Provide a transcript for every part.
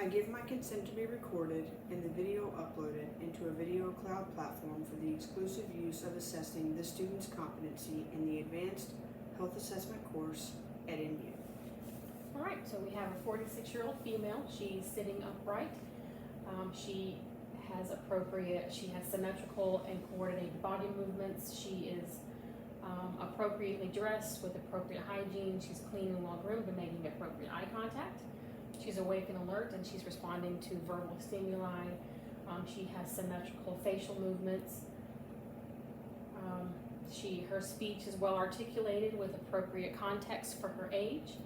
I give my consent to be recorded and the video uploaded into a video cloud platform for the exclusive use of assessing the student's competency in the Advanced Health Assessment course at NU. All right, so we have a 46-year-old female. She's sitting upright. She has symmetrical and coordinated body movements. She is appropriately dressed with appropriate hygiene. She's clean and well groomed and making appropriate eye contact. She's awake and alert, and she's responding to verbal stimuli. She has symmetrical facial movements. Her speech is well articulated with appropriate context for her age,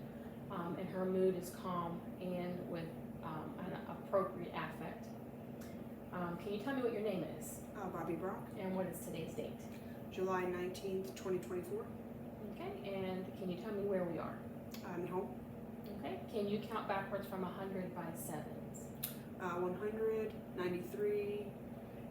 and her mood is calm and with an appropriate affect. Can you tell me what your name is? Bobby Brock. And what is today's date? July 19th, 2024. Okay, and can you tell me where we are? I'm at home. Okay, can you count backwards from 100 by sevens? 100, 93,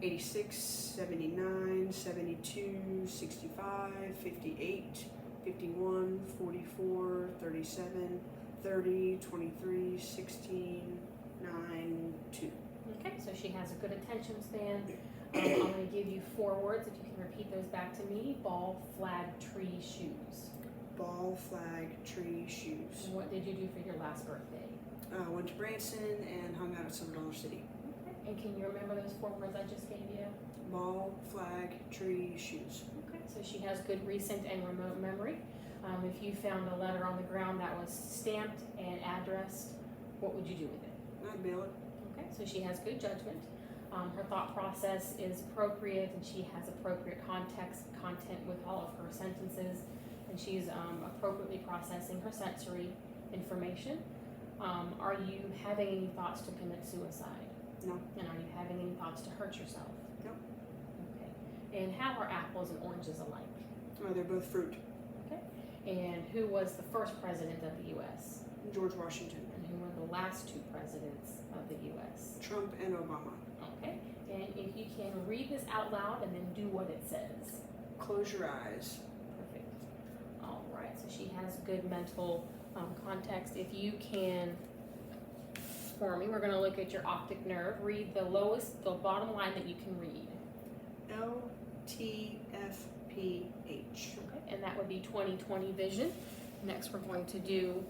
86, 79, 72, 65, 58, 51, 44, 37, 30, 23, 16, 9, 2. Okay, so she has a good attention span. I'm going to give you 4 words. If you can repeat those back to me. Ball, flag, tree, shoes. Ball, flag, tree, shoes. And what did you do for your last birthday? Went to Branson and hung out at Silver Dollar City. Okay. And can you remember those 4 words I just gave you? Ball, flag, tree, shoes. Okay, so she has good recent and remote memory. If you found a letter on the ground that was stamped and addressed, what would you do with it? I'd mail it. Okay, so she has good judgment. Her thought process is appropriate, and she has appropriate content with all of her sentences, and she's appropriately processing her sensory information. Are you having any thoughts to commit suicide? No. And are you having any thoughts to hurt yourself? No. Okay. And how are apples and oranges alike? Oh, they're both fruit. Okay. And who was the first president of the U.S.? George Washington. And who were the last 2 presidents of the U.S.? Trump and Obama. Okay. And if you can read this out loud and then do what it says. Close your eyes. Perfect. All right. So she has good mental context. If you can, for me, we're going to look at your optic nerve. Read the bottom line that you can read. LTFPH. Okay. And that would be 20/20 vision. Next, we're going to do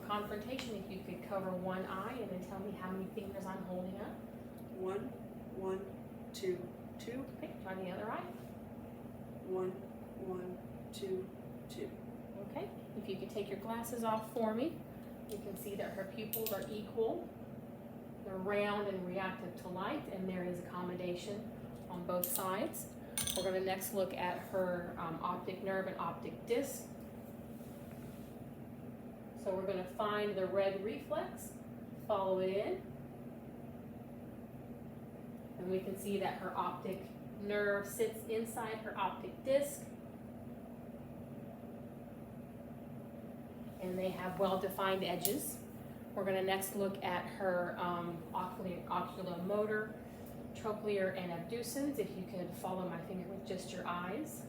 confrontation. If you could cover one eye and then tell me how many fingers I'm holding up. 1, 1, 2, 2. Okay, try the other eye. 1, 1, 2, 2. Okay, if you could take your glasses off for me, you can see that her pupils are equal. They're round and reactive to light, and there is accommodation on both sides. We're going to next look at her optic nerve and optic disc. So we're going to find the red reflex, follow it in, and we can see that her optic nerve sits inside her optic disc, and they have well-defined edges. We're going to next look at her oculomotor, trochlear, and abducens. If you could follow my finger with just your eyes.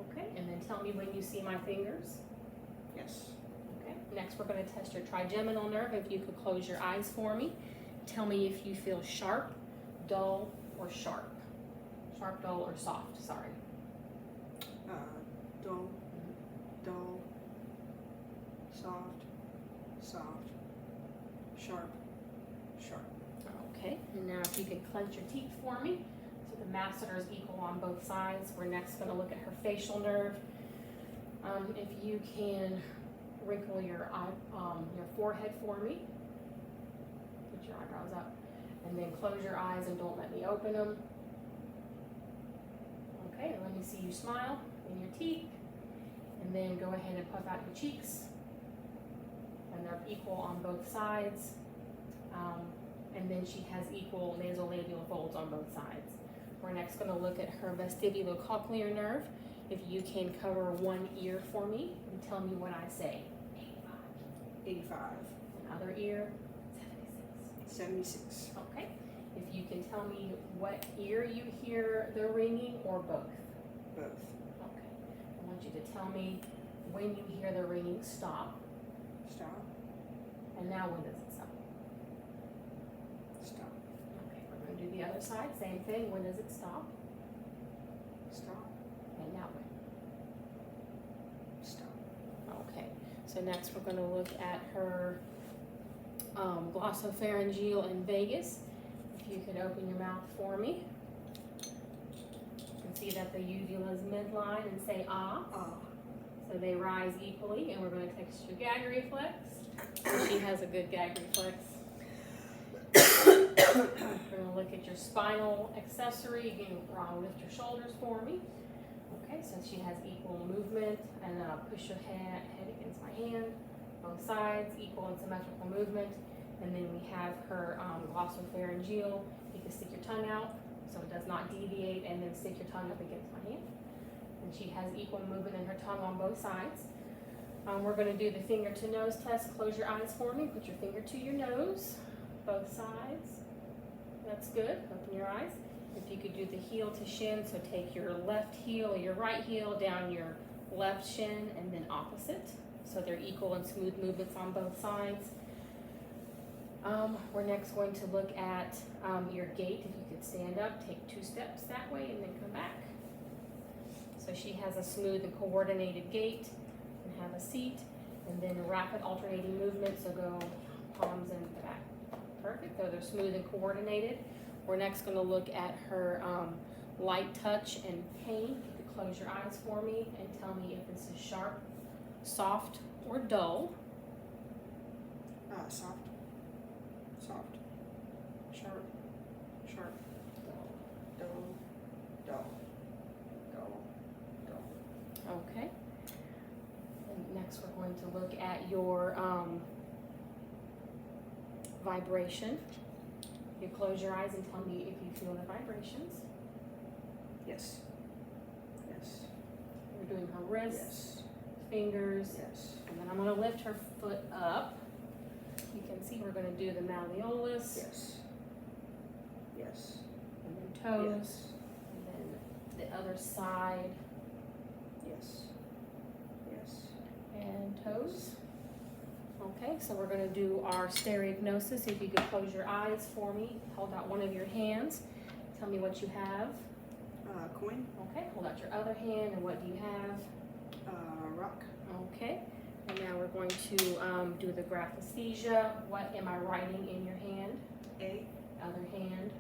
Okay, and then tell me when you see my fingers. Yes. Okay, next we're going to test your trigeminal nerve. If you could close your eyes for me. Tell me if you feel sharp, dull, or sharp. Sharp, dull, or soft, sorry. Dull, dull, soft, soft, sharp, sharp. Okay, and now if you could clench your teeth for me. So the masseter is equal on both sides. We're next going to look at her facial nerve. If you can wrinkle your forehead for me. Put your eyebrows up. And then close your eyes and don't let me open them. Okay, let me see you smile in your teeth. And then go ahead and puff out your cheeks. And they're equal on both sides. And then she has equal nasolabial folds on both sides. We're next going to look at her vestibulocochlear nerve. If you can cover one ear for me and tell me what I say. 85. Another ear. 76. Okay. If you can tell me what ear you hear the ringing or both. Both. Okay. I want you to tell me when you hear the ringing stop Stop. And now when does it stop? Stop. Okay, we're going to do the other side. Same thing. When does it stop? Stop. And now when? Stop. Okay, so next we're going to look at her glossopharyngeal and vagus. If you could open your mouth for me. You can see that the uvula is midline and say ah. Ah. So they rise equally, and we're going to test your gag reflex. So she has a good gag reflex. We're going to look at your spinal accessory. You can lift your shoulders for me. Okay, so she has equal movement, and push your head against my hand. Both sides, equal and symmetrical movement. And then we have her glossopharyngeal. You can stick your tongue out so it does not deviate, and then stick your tongue up against my hand. And she has equal movement in her tongue on both sides. We're going to do the finger to nose test. Close your eyes for me. Put your finger to your nose, both sides. That's good. Open your eyes. If you could do the heel to shin, so take your left heel, your right heel down your left shin, and then opposite. So they're equal and smooth movements on both sides. We're next going to look at your gait. If you could stand up, take 2 steps that way, and then come back. So she has a smooth and coordinated gait, and have a seat, and then a rapid alternating movement, so go palms in the back. Perfect, so they're smooth and coordinated. We're next going to look at her light touch and pain. If you could close your eyes for me and tell me if this is sharp, soft, or dull. Soft. Soft. Sharp. Sharp. Dull. Dull. Dull. Dull. Okay. And next we're going to look at your vibration. You close your eyes and tell me if you feel the vibrations. Yes. Yes. We're doing her wrists, Yes. fingers, Yes. and then I'm going to lift her foot up. You can see we're going to do the malleolus, Yes. Yes. and then toes, Yes. and then the other side, Yes. Yes. and toes. Okay, so we're going to do our stereognosis. If you could close your eyes for me, hold out one of your hands. Tell me what you have. Coin. Okay, hold out your other hand, and what do you have? Rock. Okay, and now we're going to do the graphesthesia. What am I writing in your hand? A. Other hand.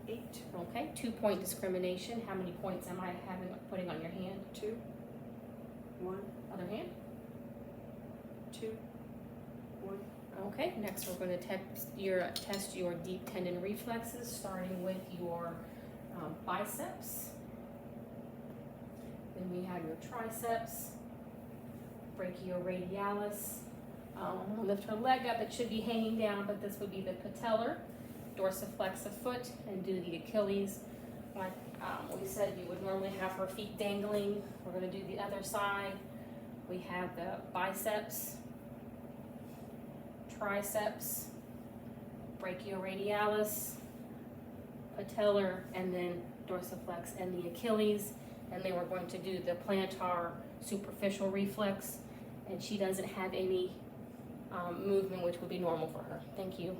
8. Okay, 2-point discrimination. How many points am I putting on your hand? 2. 1. Other hand. 2. 1. Okay, next we're going to test your deep tendon reflexes, starting with your biceps. Then we have your triceps, brachioradialis. Lift her leg up. It should be hanging down, but this would be the patellar, dorsiflex of foot, and do the Achilles. Like we said, you would normally have her feet dangling. We're going to do the other side. We have the biceps, triceps, brachioradialis, patellar, and then dorsiflex and the Achilles. And then we're going to do the plantar superficial reflex. And she doesn't have any movement, which would be normal for her. Thank you.